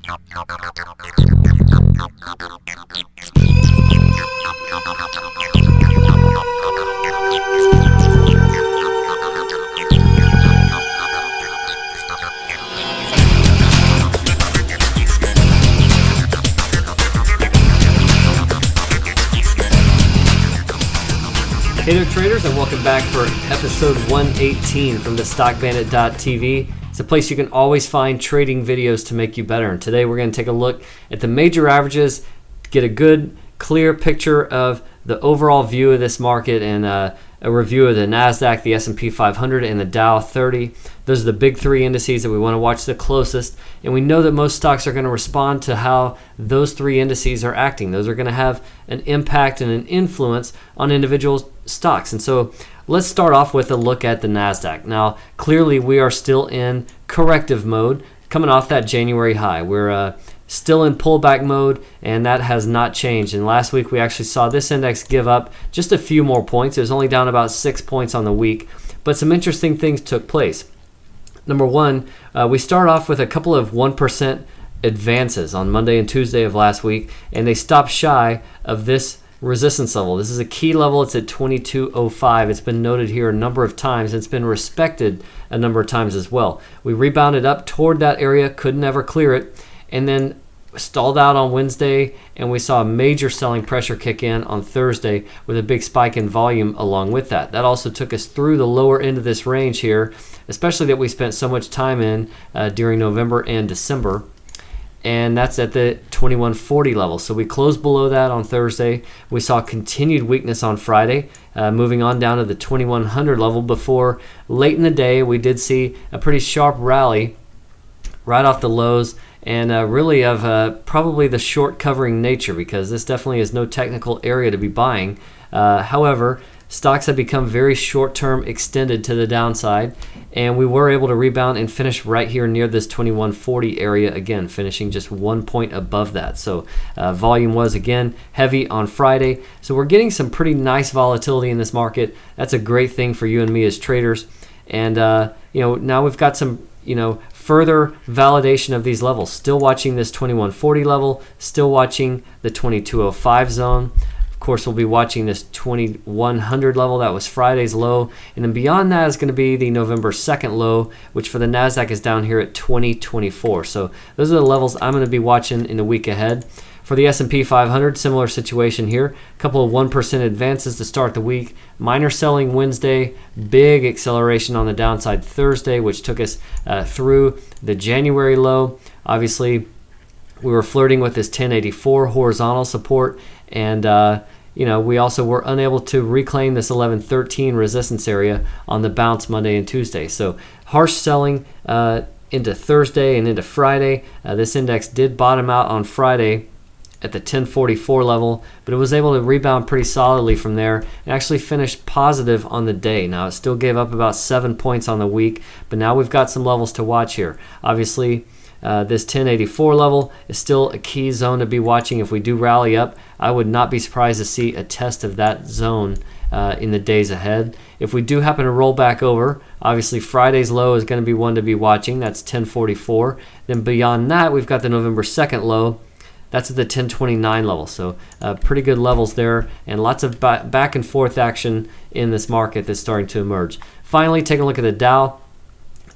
Hey there, traders, and welcome back for episode 118 from the StockBandit.tv. It's a place you can always find trading videos to make you better. And today we're going to take a look at the major averages, get a good, clear picture of the overall view of this market, and a review of the NASDAQ, the S&P 500, and the Dow 30. Those are the big three indices that we want to watch the closest. And we know that most stocks are going to respond to how those three indices are acting. Those are going to have an impact and an influence on individual stocks. And so let's start off with a look at the NASDAQ. Now, clearly we are still in corrective mode, coming off that January high. We're still in pullback mode, and that has not changed. And last week we actually saw this index give up just a few more points. It was only down about 6 points on the week, but some interesting things took place. Number one, we start off with a couple of 1% advances on Monday and Tuesday of last week, and they stopped shy of this resistance level. This is a key level. It's at 2205. It's been noted here a number of times. It's been respected a number of times as well. We rebounded up toward that area, couldn't ever clear it, and then stalled out on Wednesday, and we saw a major selling pressure kick in on Thursday with a big spike in volume along with that. That also took us through the lower end of this range here, especially that we spent so much time in during November and December, and that's at the 2140 level. So we closed below that on Thursday. We saw continued weakness on Friday, moving on down to the 2100 level before late in the day we did see a pretty sharp rally right off the lows, and really of probably the short covering nature, because this definitely is no technical area to be buying. However, stocks have become very short-term extended to the downside, and we were able to rebound and finish right here near this 2140 area again, finishing just 1 point above that. So volume was again heavy on Friday. So we're getting some pretty nice volatility in this market. That's a great thing for you and me as traders. And now we've got some further validation of these levels. Still watching this 2140 level, still watching the 2205 zone. Of course, we'll be watching this 2100 level. That was Friday's low. And then beyond that is going to be the November 2nd low, which for the NASDAQ is down here at 2024. So those are the levels I'm going to be watching in the week ahead. For the S&P 500, similar situation here. A couple of 1% advances to start the week. Minor selling Wednesday, big acceleration on the downside Thursday, which took us through the January low. Obviously, we were flirting with this 1084 horizontal support, and we also were unable to reclaim this 1113 resistance area on the bounce Monday and Tuesday. So harsh selling into Thursday and into Friday. This index did bottom out on Friday at the 1044 level, but it was able to rebound pretty solidly from there and actually finished positive on the day. Now, it still gave up about 7 points on the week, but now we've got some levels to watch here. Obviously, this 1084 level is still a key zone to be watching. If we do rally up, I would not be surprised to see a test of that zone in the days ahead. If we do happen to roll back over, obviously Friday's low is going to be one to be watching. That's 1044. Then beyond that, we've got the November 2nd low. That's at the 1029 level. So pretty good levels there, and lots of back and forth action in this market that's starting to emerge. Finally, take a look at the Dow.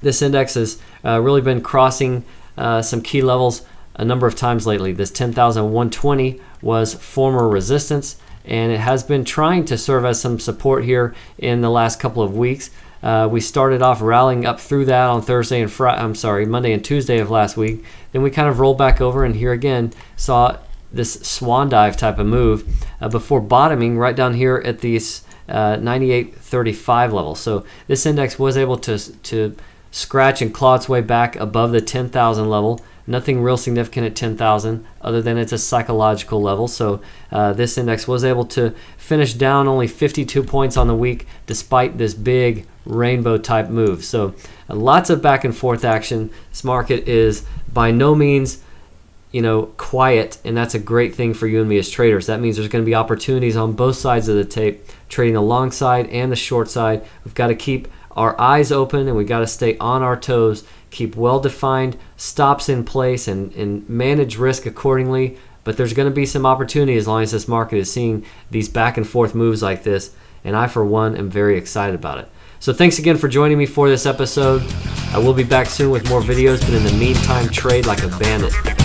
This index has really been crossing some key levels a number of times lately. This 10,120 was former resistance, and it has been trying to serve as some support here in the last couple of weeks. We started off rallying up through that on Monday and Tuesday of last week. Then we kind of rolled back over, and here again saw this swan dive type of move before bottoming right down here at these 98.35 level. So this index was able to scratch and claw its way back above the 10,000 level. Nothing real significant at 10,000 other than it's a psychological level. So this index was able to finish down only 52 points on the week despite this big rainbow type move. So lots of back and forth action. This market is by no means quiet, and that's a great thing for you and me as traders. That means there's going to be opportunities on both sides of the tape, trading the long side and the short side. We've got to keep our eyes open, and we've got to stay on our toes, keep well-defined stops in place and manage risk accordingly. But there's going to be some opportunity as long as this market is seeing these back and forth moves like this. And I, for one, am very excited about it. So thanks again for joining me for this episode. I will be back soon with more videos, but in the meantime, trade like a bandit.